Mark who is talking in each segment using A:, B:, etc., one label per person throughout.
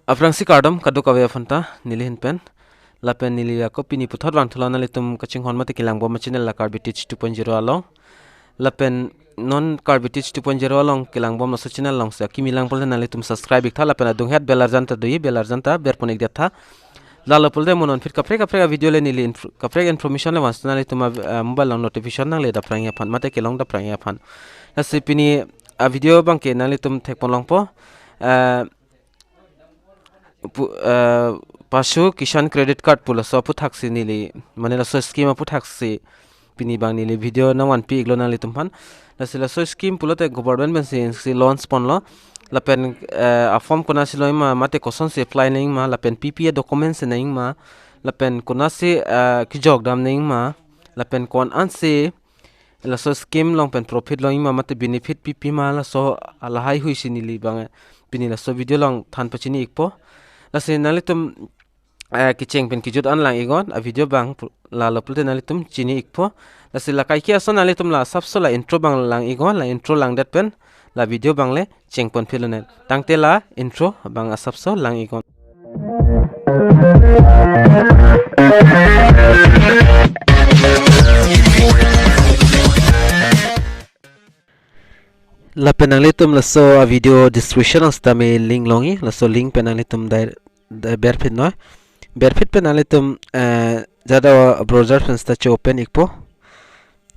A: Afrangsi Kardom kaduk awe afanta nilihin pen lapen nili ya kopi ni puthot wang thulana litum kaching hon mate kilang bom channel la Karbi Teach 2.0 along lapen non Karbi Teach 2.0 along kilang bom so channel long sa kimilang pol na litum subscribe ikta lapen adung het belar janta dui belar janta ber ponik datha lalo pol de monon fit kapre video le nili kapre information le wasna litum mobile long notification nang le da prang ya phan mate kilong da prang ya phan nasipini a video bangke na litum thekpon long po Pashu Kisan credit card pula so puthaksi nili manila so scheme puthaksi pini bang nili video na 1p iglo na litum pan nasila so scheme pula te government ben si launch pon lo lapen a form kuna si loima mate Koson si apply ning ma lapen PPA documents ning ma lapen kuna si ki jog dam ning ma lapen kon an si la so scheme long pen profit long ma mate benefit PP ma la so ala hai hui si nili bang pini la so video long than pachini ikpo lasi nalitum kicheng pen kijut online igon a video bang la lopulte nalitum chini ikpo lasi la kai kia son nalitum la sabso la intro bang lang igon la intro lang dat pen la video bang le cheng pon philonet tangte la intro bang a sabso lang igon la penalitum la so a video description asta me link longi la so link penalitum berfit no berfit penalitum jada browser fensta cho open ikpo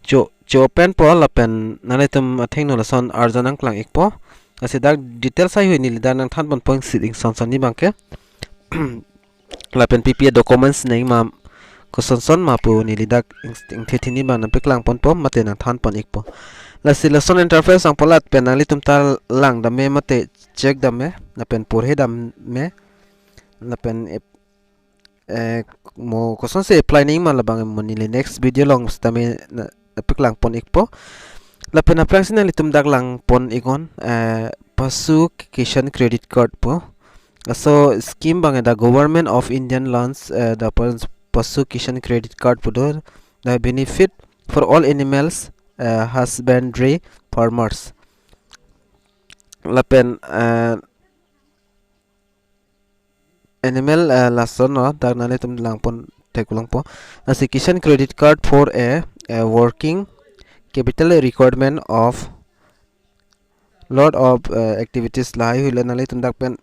A: cho open po la pen nalitum atheng no la son arjanang klang ikpo asida details ai hui ni lidan nang than bon point sitting son ni bangke la pen PPA documents nei ma ko son ma pu ni lidak thethini ban pe klang pon pom mate nang than pon ikpo la selection interface ang polat penalitum tal lang dame mate check dame na pen purhe dam me na pen mo Koson se apply ning ma labang mo ni next video long stame na piklang pon ikpo la pen apply sin litum dak lang pon igon Pashu Kisan credit card po so scheme bang the government of Indian launch the Pashu Kisan credit card po do the benefit for all animals husbandry farmers lapen animal LASO no dagnale tum lang pon tekulang po as Kisan credit card for a working capital requirement of lot of activities lai hulanale tum dak pen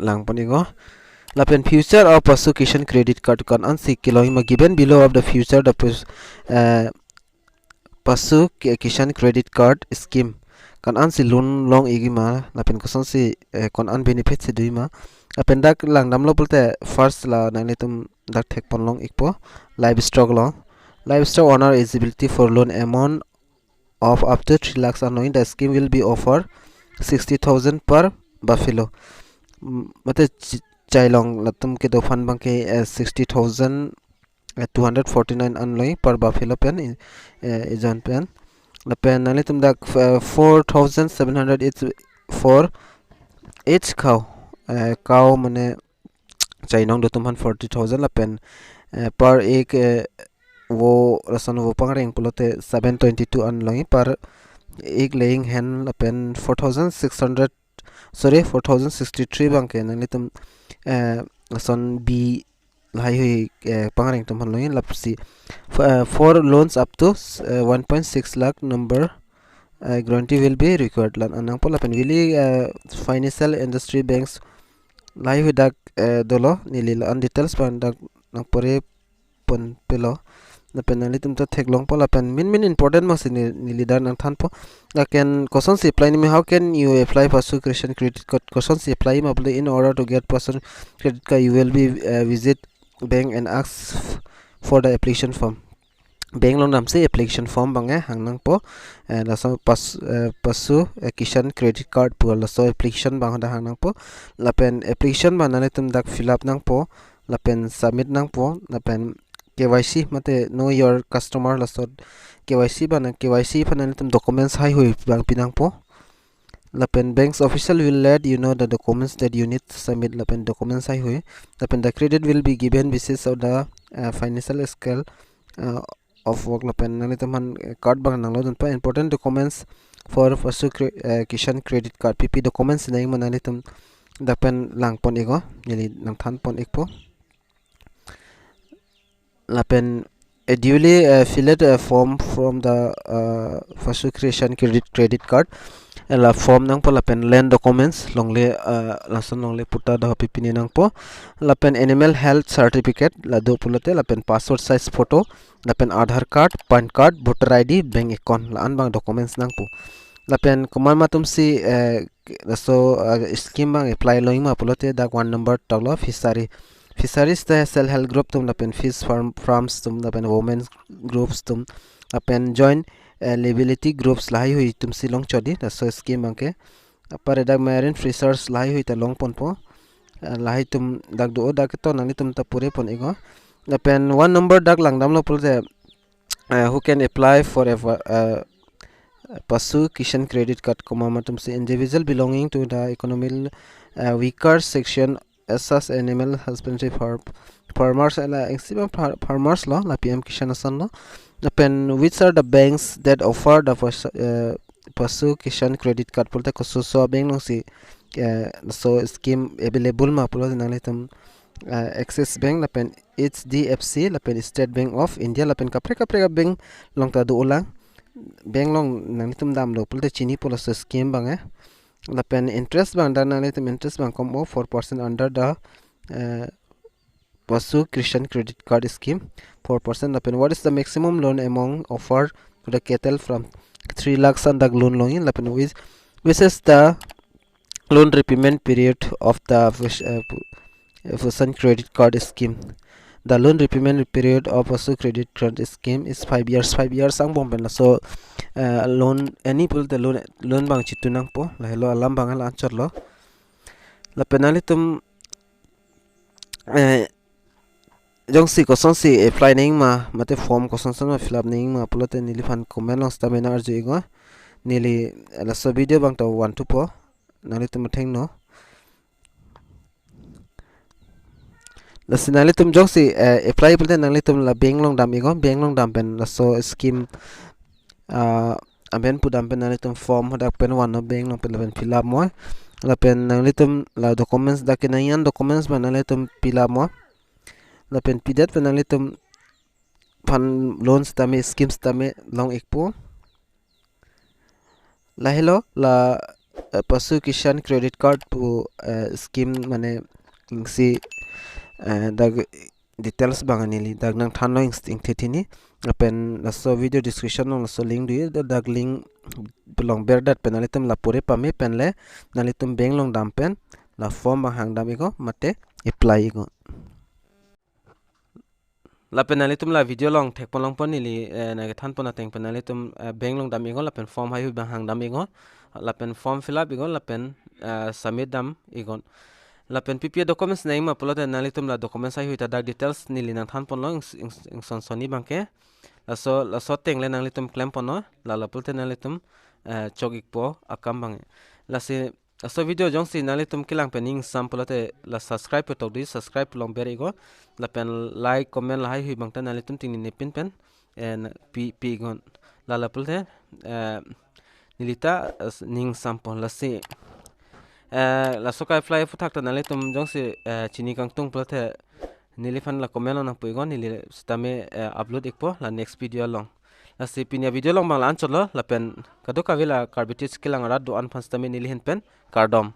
A: lang pon igo lapen future of Pashu Kisan credit card kan ansi kilohima given below of the future the Pashu Kisan credit card scheme kan ansi loan long igima lapen Koson si kon an benefit si duima lapen dak lang namlo pulte first la nanitum dak thek pon long ikpo livestock owner eligibility for loan amount of up to 3 lakhs and the scheme will be offered 60,000 per buffalo mate chailong latum ke do fan bang ke 60,249 anloi per buffalo pen ijan pen la pen nalitum dak 4,700 it's for each cow mane chainong do tumhan 40,000 la pen per ek wo rasan wo pangreng pulote 722 anloi per ek laying hen la pen 4,663 bangke nalitum son b lai hui pangreng tum han loin lapsi for loans up to 1.6 lakh number guarantee will be required lan anang pola pen wili financial industry banks lai hui dak dolo nilil an details pan dak nang pore pon pelo na penali tum ta theklong pola pen min important mas nilidar nang than po can Koson si apply me how can you apply Pashu Kisan credit card Koson si apply ma in order to get Pashu credit card you will be visit bank and ask for the application form bank long nam se application form bange hangnang po la so Pashu Kisan credit card po la so application bang da hangnang po la pen application banale tum dak fill up nang po la pen submit nang po la pen KYC mate know your customer la so KYC bana KYC panel tum documents hai hui bang pinang po lapen banks official will let you know the documents that you need to submit lapen documents hai hui lapen the credit will be given basis of the financial scale of work lapen nang litum han card bang nang lo dun pa important documents for Pashu Kisan credit card PP documents nai man litum dapen lang pon ego nili nang than pon ekpo lapen a duly filled form from the Pashu Kisan credit card la form nang po lapen land documents longle lason longle puta da pipini nang po lapen animal health certificate la do pulote lapen passport size photo lapen Aadhaar card pan card voter ID bank account la an bang documents nang po lapen kuman matum si so scheme bang apply loing ma pulote dak 1 number taglo fisheries the self help group tum lapen fish farms tum lapen women groups tum lapen join liability groups lahi hui tum si long chodi the so scheme bangke apare dak marine fishers lahi hui ta long pon po lahi tum dak do dak to nani tum ta pure pon ego lapen 1 number dak langdam lo pulte who can apply for a Pashu Kisan credit card matum se individual belonging to the economic weaker section as animal husbandry farmers and farmers law la PM Kisan asan law pen which are the banks that offer the Pashu Kisan credit card pulte koso bank no si so scheme available ma pulo nalitum Axis Bank lapen HDFC lapen State Bank of India lapen kapre bank long ta do ulang bank long nalitum dam lo pulte chini pulo so scheme bang lapen interest bang dan nalitum interest bang kom 4% under the Pashu Kisan credit card scheme 4% lapen what is the maximum loan amount offered to the cattle from 3 lakhs and the loan longin lapen which is the loan repayment period of the Koson credit card scheme. The loan repayment period of Pashu credit card scheme is 5 years. 5 years ang bomben so loan any pul the loan bang chitunang po la hello alam bang ala answer lo la penali tum jong si Koson si apply ning ma mate form Koson san ma fill up ning ma pulote nili fan comment long stamina arju ego nili la so video bang to 1 2 po nali tum theng no la sinali tum jong si apply pulte nali tum la bank long dam ego bank long dam pen la so scheme amben pu dam pen nali tum form hodak pen one no bank long pen fill up mo la pen nali tum la documents da kenayan documents ban nali tum fill up mo la pen pidat pen nali tum fan loans tame schemes tame long ekpo la hello la Pashu Kisan credit card pu scheme mane si dag details banganili dag nang thanno insting thethini pen so video description no so link du dag link belong berdat penalitum la pore pame penle nalitum bank long dam pen la form bang hang dam ego mate apply ego la penalitum la video long thek polong ponili na than pona teng penalitum bank long dam ego la pen form hayu bang hang dam ego la pen form fill up ego la pen submit dam ego la pen PPA documents nai ma pulote nalitum la documents ai huita dag details nili nang than pon long son soni bangke la so teng le nalitum claim pono la pulote nalitum chogik po akam bang la se so video jong si nalitum kilang pening sam pulote la subscribe to di subscribe long berigo la pen like comment la hai hui bangta nalitum ting ni pin pen en pi gon la pulote nilita ning sam pon la se la sokai fly futhak ta nale tum jong si chini kang tung plate nili fan la comment na puigon nili stame upload ekpo la next video long la si pinya video long bang la ancholo la pen kadoka vela Karbi kilang rat do an fan stame nili hen pen Kardom